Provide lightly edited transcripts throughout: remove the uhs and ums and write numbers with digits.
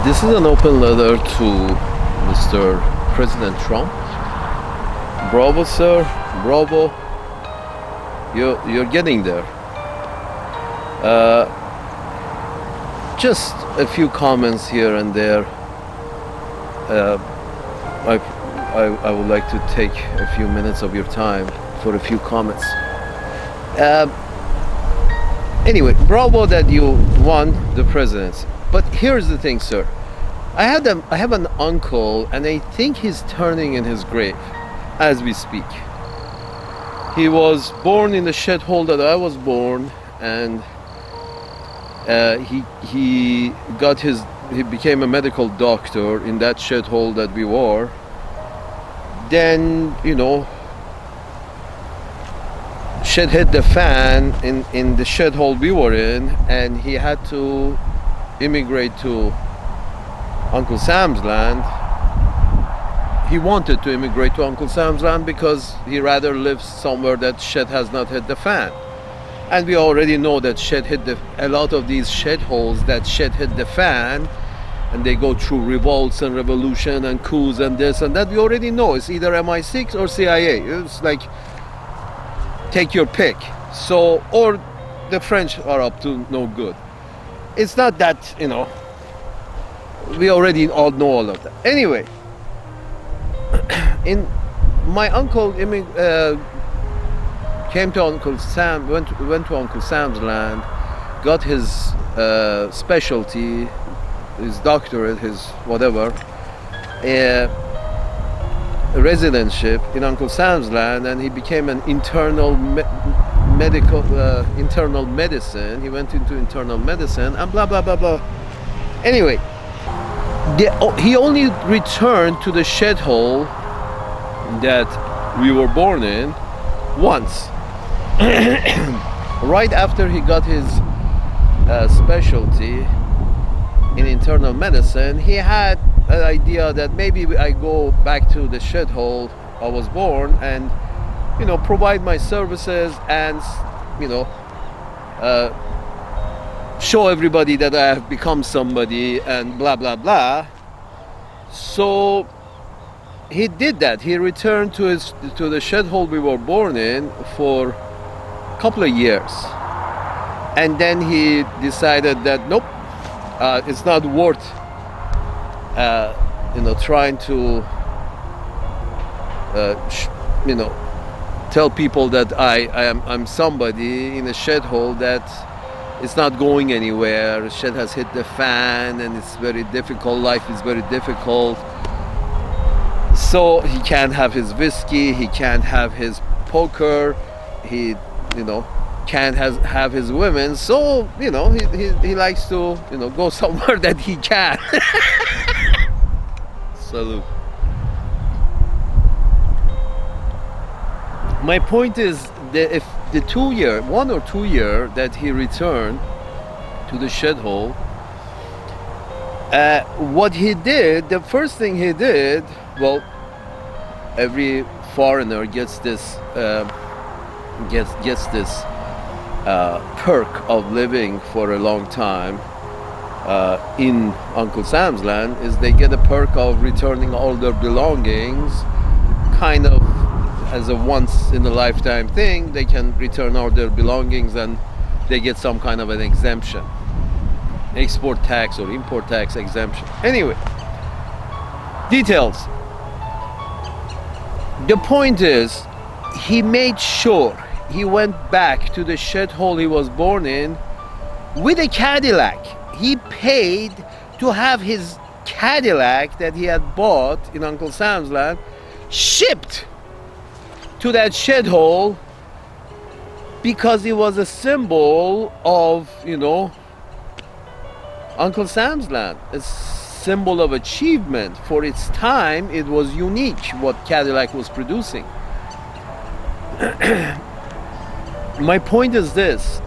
This is an open letter to Mr. President Trump. Bravo, sir. Bravo. You're getting there. Uh, just a few comments here and there. Uh, I would like to take a few minutes of your time for a few comments. Uh, anyway, bravo that you won the presidency. But here's the thing, sir. I have an uncle, and I think he's turning in his grave as we speak. He was born in the shithole that I was born, and he became a medical doctor in that shithole that we were. Then, shit hit the fan in the shithole we were in, and he had to immigrate to Uncle Sam's land. He wanted to immigrate to Uncle Sam's land because he rather lives somewhere that shit has not hit the fan. And we already know that a lot of these shitholes that shit hit the fan, and they go through revolts and revolution and coups and this and that. We already know it's either MI6 or CIA. It's like, take your pick. So, or the French are up to no good. It's not that, we already all know all of that. Anyway, my uncle came to Uncle Sam, went to Uncle Sam's land, got his specialty, his doctorate, his whatever, residentship in Uncle Sam's land, and he became an internal medicine. He went into internal medicine and blah blah blah blah. Anyway, he only returned to the shithole that we were born in once. Right after he got his specialty in internal medicine, he had an idea that maybe I go back to the shithole I was born and, provide my services and, show everybody that I have become somebody and blah blah blah. So he did that. He returned to the shithole we were born in for a couple of years, and then he decided that nope, it's not worth trying to tell people that I'm somebody in a shithole that it's not going anywhere. Shit has hit the fan and it's very difficult. Life is very difficult. So he can't have his whiskey, he can't have his poker, he can't have his women. So he likes to go somewhere that he can. Salute. My point is that if the 1 or 2 year that he returned to the shithole, what he did, the first thing he did, well, every foreigner gets this perk of living for a long time in Uncle Sam's land, is they get a perk of returning all their belongings, kind of as a once in a lifetime thing. They can return all their belongings and they get some kind of an exemption, export tax or import tax exemption. Anyway, details. The point is, he made sure he went back to the shithole he was born in with a Cadillac. He paid to have his Cadillac that he had bought in Uncle Sam's land shipped to that shithole because it was a symbol of, Uncle Sam's land. A symbol of achievement. For its time, it was unique what Cadillac was producing. My point is this: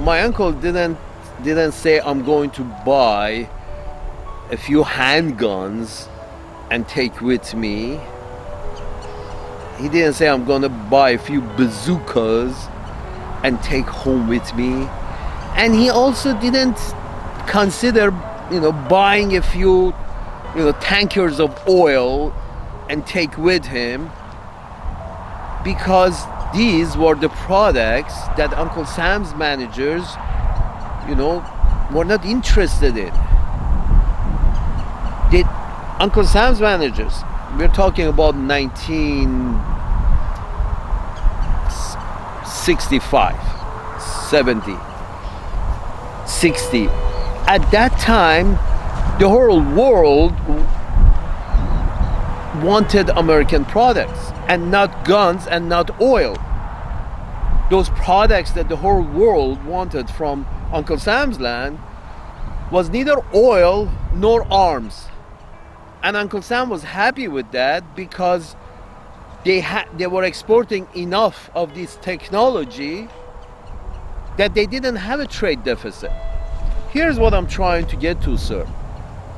my uncle didn't say I'm going to buy a few handguns and take with me. He didn't say I'm gonna buy a few bazookas and take home with me. And he also didn't consider buying a few, tankers of oil and take with him, because these were the products that Uncle Sam's managers, were not interested in. Did Uncle Sam's managers, we're talking about 1965, 70, 60. At that time, the whole world wanted American products, and not guns and not oil. Those products that the whole world wanted from Uncle Sam's land was neither oil nor arms. And Uncle Sam was happy with that, because they were exporting enough of this technology that they didn't have a trade deficit. Here's what I'm trying to get to, sir.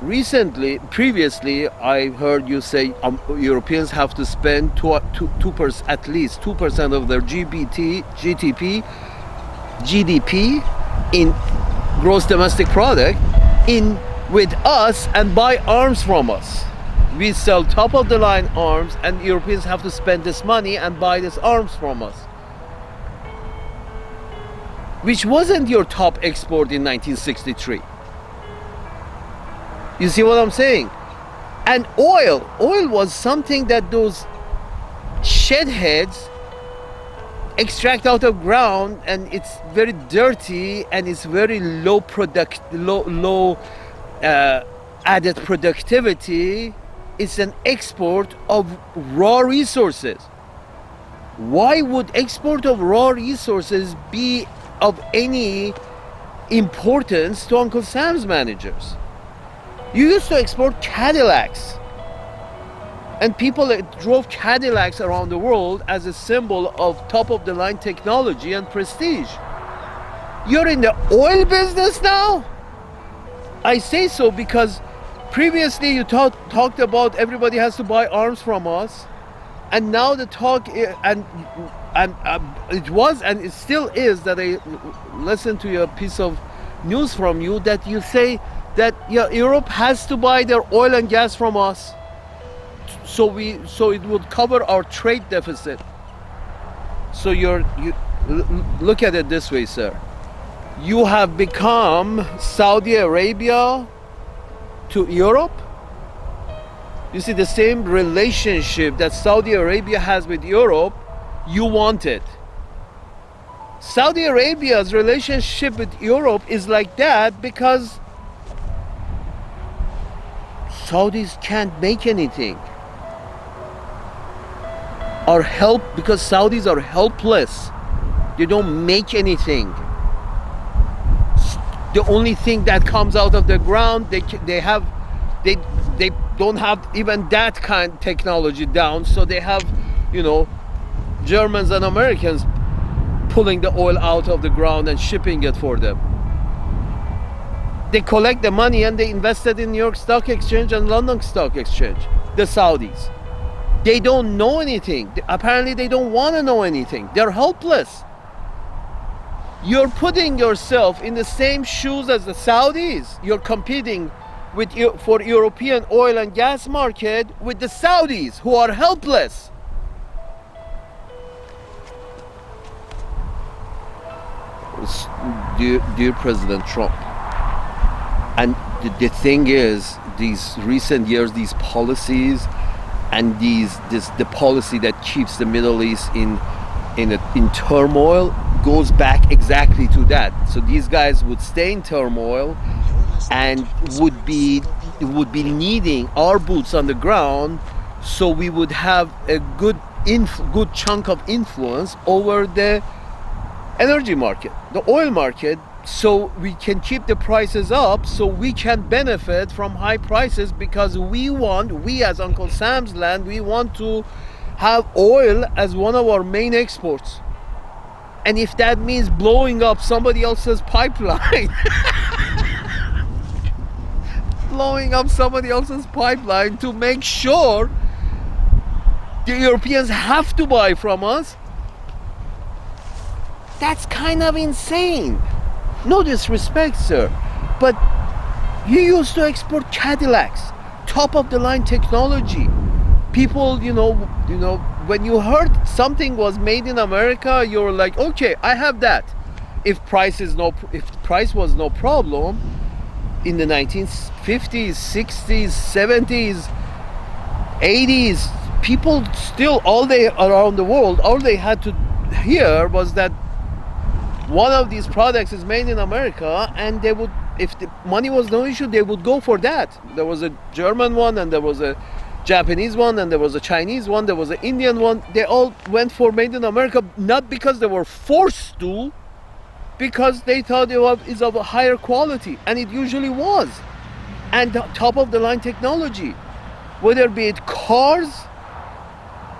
Previously, I heard you say Europeans have to spend 2%, at least 2% of their GDP in gross domestic product in with us and buy arms from us. We sell top of the line arms, and Europeans have to spend this money and buy these arms from us, which wasn't your top export in 1963. You see what I'm saying? And oil was something that those shedheads extract out of ground, and it's very dirty, and it's very low added productivity. It's an export of raw resources. Why would export of raw resources be of any importance to Uncle Sam's managers? You used to export Cadillacs, and people drove Cadillacs around the world as a symbol of top-of-the-line technology and prestige. You're in the oil business now? I say so because previously you talked about everybody has to buy arms from us, and now the talk and it was, and it still is, that I listened to a piece of news from you that you say that Europe has to buy their oil and gas from us, so it would cover our trade deficit. So you look at it this way, sir. You have become Saudi Arabia to Europe. You see, the same relationship that Saudi Arabia has with Europe, you want it. Saudi Arabia's relationship with Europe is like that because Saudis can't make anything. Because Saudis are helpless. They don't make anything. The only thing that comes out of the ground, they don't have even that kind of technology down. So they have, Germans and Americans pulling the oil out of the ground and shipping it for them. They collect the money and they invest it in New York Stock Exchange and London Stock Exchange. The Saudis, they don't know anything. Apparently they don't want to know anything. They're helpless. You're putting yourself in the same shoes as the Saudis. You're competing for European oil and gas market with the Saudis, who are helpless. Dear President Trump, and the thing is, these recent years, these policies, and the policy that keeps the Middle East in turmoil goes back exactly to that. So these guys would stay in turmoil and would be needing our boots on the ground, so we would have a good chunk of influence over the energy market, the oil market, so we can keep the prices up, so we can benefit from high prices, because we as Uncle Sam's land, we want to have oil as one of our main exports. And if that means blowing up somebody else's pipeline, to make sure the Europeans have to buy from us, that's kind of insane. No disrespect, sir, but You used to export Cadillacs, top of the line technology. People, when you heard something was made in America, you were like, okay, I have that. If price was no problem in the 1950s, 60s, 70s, 80s, people still all day around the world, all they had to hear was that one of these products is made in America, and they would, if the money was no issue, they would go for that. There was a German one, and there was a Japanese one, and there was a Chinese one, there was an Indian one. They all went for made in America, not because they were forced to, because they thought it was of a higher quality, and it usually was, and top of the line technology, whether be it cars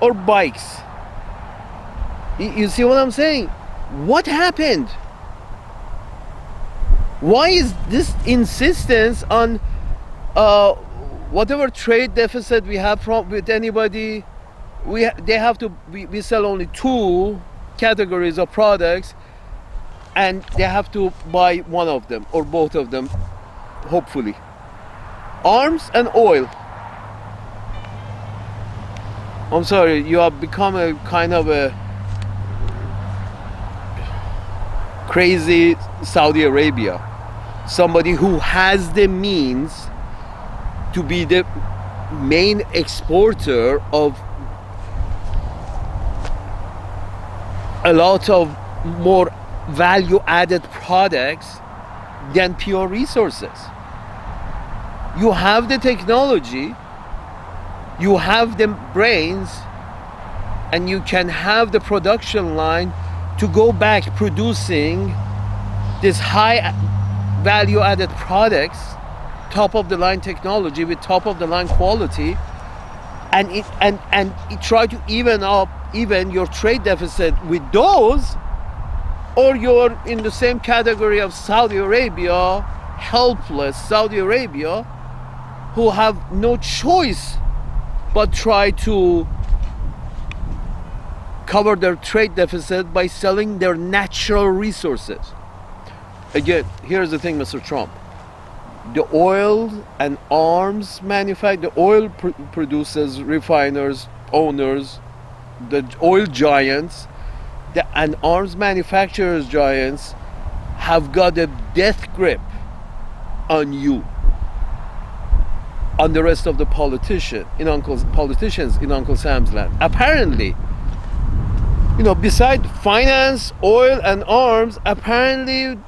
or bikes. You see what I'm saying? What happened? Why is this insistence on whatever trade deficit we have with anybody? They have to. We sell only two categories of products, and they have to buy one of them or both of them, hopefully. Arms and oil. I'm sorry, you have become a kind of a crazy Saudi Arabia. Somebody who has the means to be the main exporter of a lot of more value-added products than pure resources. You have the technology, you have the brains, and you can have the production line to go back producing this high value-added products, top of the line technology with top of the line quality, and try to even your trade deficit with those, or you're in the same category of Saudi Arabia, helpless Saudi Arabia, who have no choice but try to cover their trade deficit by selling their natural resources. Again, here's the thing, Mr. Trump. The oil and arms the oil producers, refiners, owners, the oil giants, and arms manufacturers giants have got a death grip on you, on the rest of the politicians in Uncle Sam's land. Apparently, beside finance, oil, and arms, apparently,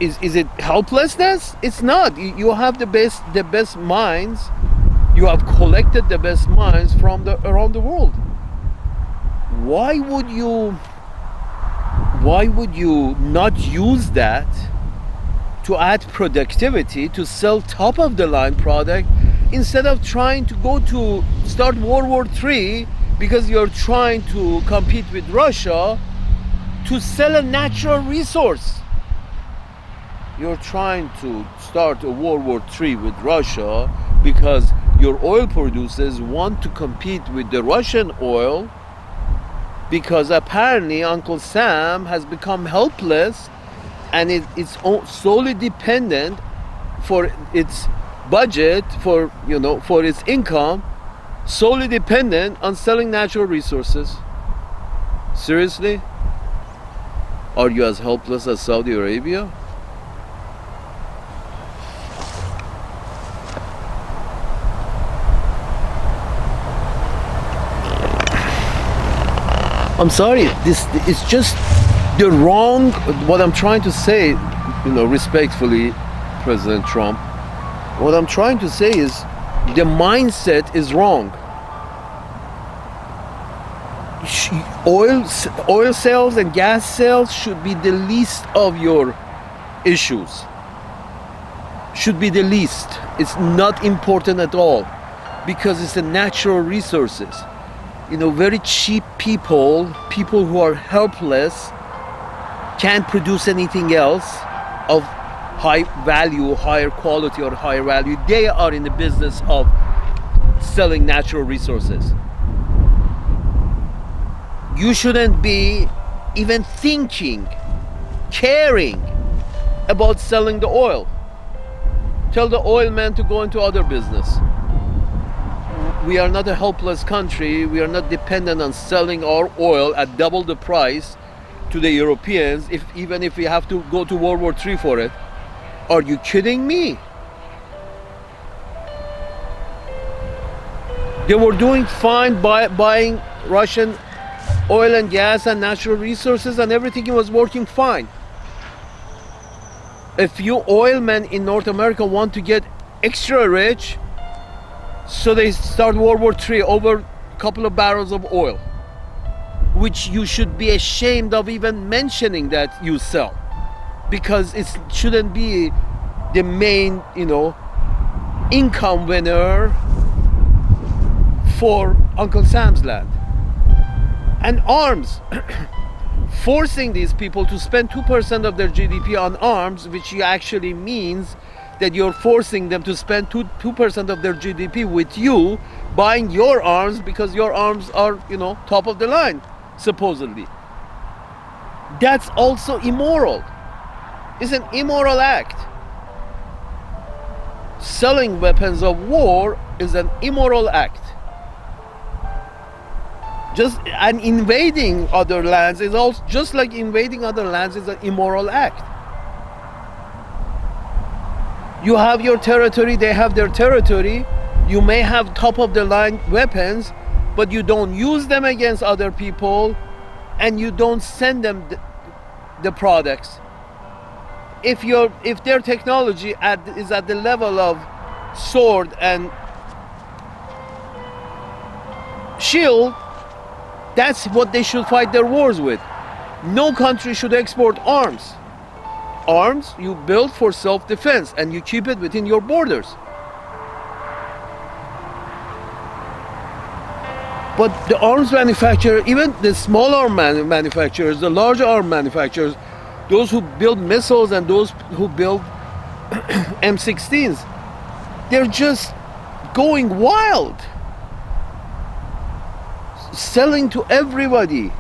is it helplessness? It's not. You have the best minds. You have collected the best minds from around the world. Why would you not use that to add productivity, to sell top of the line product, instead of trying to go to start World War III because you're trying to compete with Russia to sell a natural resource? You're trying to start a World War III with Russia because your oil producers want to compete with the Russian oil, because apparently Uncle Sam has become helpless, and it's solely dependent for its budget, for its income, solely dependent on selling natural resources. Seriously? Are you as helpless as Saudi Arabia? I'm sorry, this is just the wrong, what I'm trying to say, respectfully, President Trump, what I'm trying to say is the mindset is wrong. Oil sales and gas sales should be the least of your issues. Should be the least. It's not important at all, because it's the natural resources. Very cheap people who are helpless, can't produce anything else of high value, higher quality, or higher value. They are in the business of selling natural resources. You shouldn't be even thinking caring about selling the oil. Tell the oil man to go into other business. We are not a helpless country. We are not dependent on selling our oil at double the price to the Europeans, even if we have to go to World War III for it. Are you kidding me? They were doing fine buying Russian oil and gas and natural resources, and everything was working fine. A few oil men in North America want to get extra rich, so they start World War III over a couple of barrels of oil, which you should be ashamed of even mentioning that you sell, because it shouldn't be the main, income winner for Uncle Sam's land. And arms, forcing these people to spend 2% of their GDP on arms, which actually means that you're forcing them to spend 2% of their GDP with you, buying your arms, because your arms are, top of the line, supposedly. That's also immoral. It's an immoral act. Selling weapons of war is an immoral act. And invading other lands is also, just like invading other lands, is an immoral act. You have your territory, they have their territory. You may have top of the line weapons, but you don't use them against other people, and you don't send them the products. If their technology is at the level of sword and shield, that's what they should fight their wars with. No country should export arms. Arms you build for self-defense, and you keep it within your borders. But the arms manufacturer, even the small arm manufacturers, the large arm manufacturers, those who build missiles and those who build M16s, they're just going wild, selling to everybody,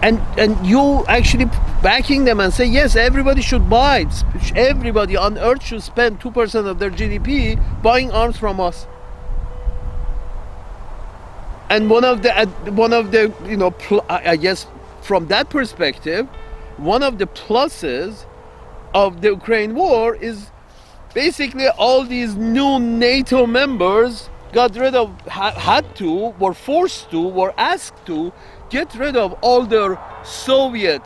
and you actually backing them and say, yes, everybody should buy. Everybody on earth should spend 2% of their GDP buying arms from us. And one of the I guess from that perspective, one of the pluses of the Ukraine war is basically all these new NATO members got rid of, were forced to, were asked to get rid of all their Soviet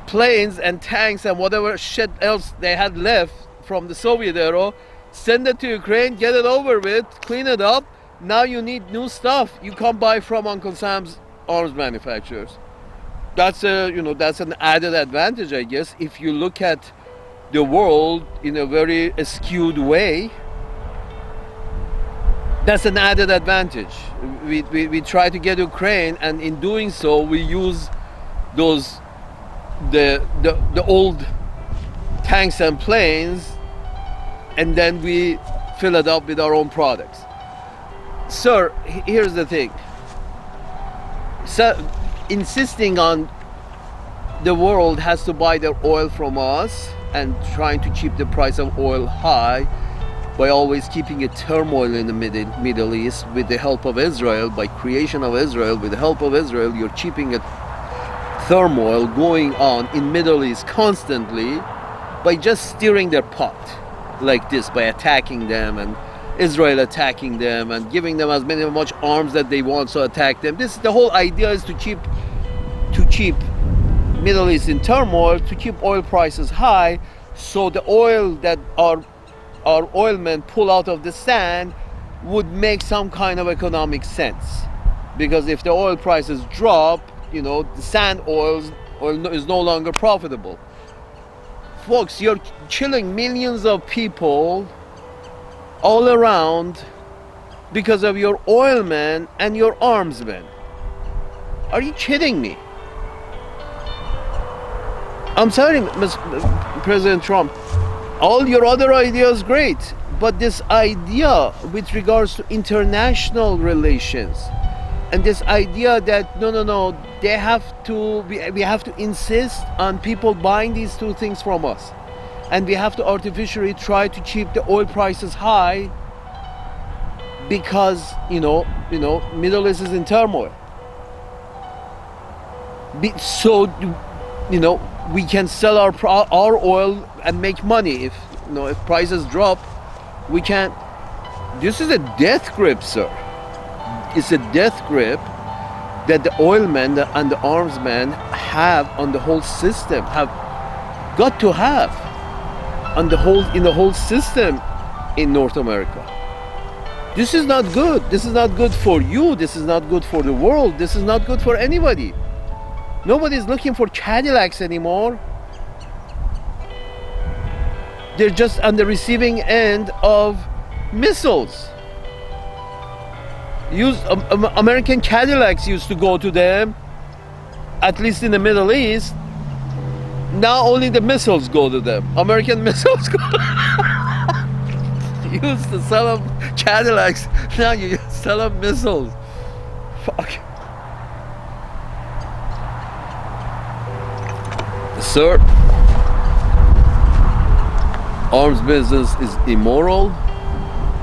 planes and tanks and whatever shit else they had left from the Soviet era, send it to Ukraine, get it over with, clean it up. Now you need new stuff. You can't buy from Uncle Sam's arms manufacturers. That's an added advantage, I guess, if you look at the world in a very skewed way. That's an added advantage. We try to get Ukraine, and in doing so, we use the old tanks and planes, and then we fill it up with our own products. Sir, here's the thing. So, insisting on the world has to buy their oil from us and trying to keep the price of oil high by always keeping a turmoil in the Middle East with the help of Israel, by creation of Israel, with the help of Israel, you're keeping a turmoil going on in Middle East constantly by just stirring their pot like this, by attacking them, and Israel attacking them and giving them as much arms that they want, so attack them. The whole idea is to keep Middle East in turmoil, to keep oil prices high, so the oil that our oil men pull out of the sand would make some kind of economic sense. Because if the oil prices drop, the sand oil is no longer profitable. Folks, you're killing millions of people all around because of your oil men and your arms men. Are you kidding me? I'm sorry, Mr. President Trump, all your other ideas great, but this idea with regards to international relations, and this idea that no, they have to, we have to insist on people buying these two things from us, and we have to artificially try to keep the oil prices high because Middle East is in turmoil. So we can sell our oil and make money. If prices drop, we can. This is a death grip, sir. It's a death grip that the oilmen and the armsmen have on the whole system, have got to have in the whole system in North America. This is not good. This is not good for you. This is not good for the world. This is not good for anybody. Nobody's looking for Cadillacs anymore. They're just on the receiving end of missiles. American Cadillacs used to go to them, at least in the Middle East. Now only the missiles go to them. American missiles go. You used to sell them Cadillacs. Now you sell them missiles. Fuck. Sir, arms business is immoral.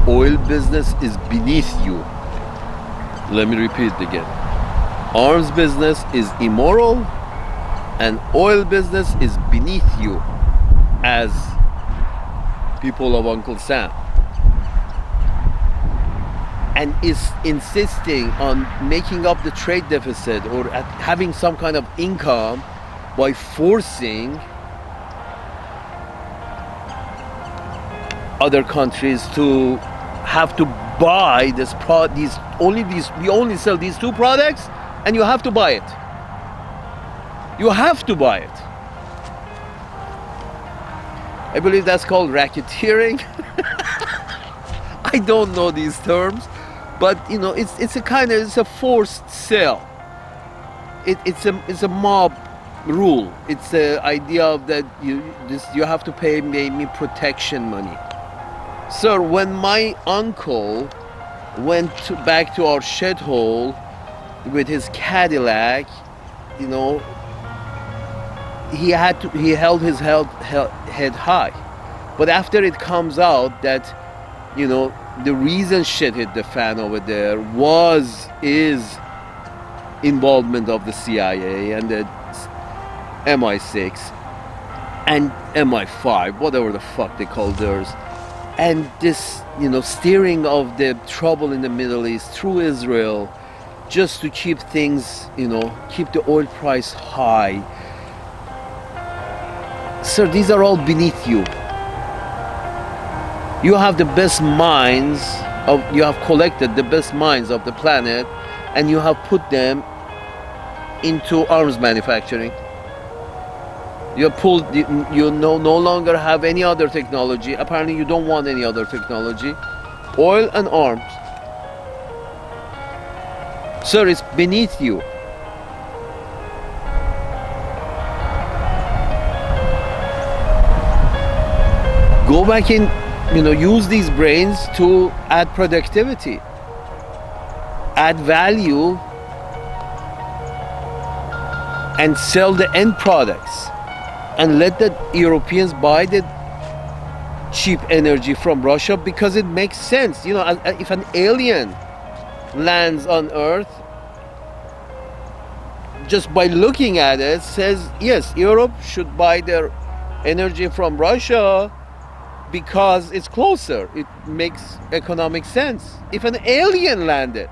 Oil business is beneath you. Let me repeat it again. Arms business is immoral, and oil business is beneath you as people of Uncle Sam. And is insisting on making up the trade deficit or having some kind of income by forcing other countries to have to buy we only sell these two products, and you have to buy it. You have to buy it. I believe that's called racketeering. I don't know these terms, but it's a forced sale. It's a mob rule. It's the idea of that you have to pay me protection money. Sir, when my uncle went back to our shed hole with his Cadillac, he held his head high. But after it comes out that the reason shit hit the fan over there is involvement of the CIA and the MI6 and MI5, whatever the fuck they call theirs, and this steering of the trouble in the Middle East through Israel just to keep things, keep the oil price high. Sir, these are all beneath you. You have the best minds you have collected the best minds of the planet, and you have put them into arms manufacturing. You no longer have any other technology. Apparently you don't want any other technology. Oil and arms. Sir, it's beneath you. Go back and use these brains to add productivity, add value, and sell the end products. And let the Europeans buy the cheap energy from Russia because it makes sense. If an alien lands on Earth, just by looking at it, says, yes, Europe should buy their energy from Russia because it's closer. It makes economic sense. If an alien landed,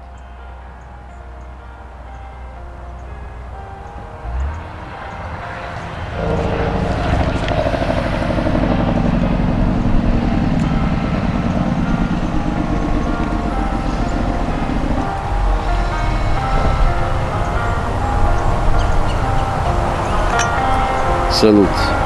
salute.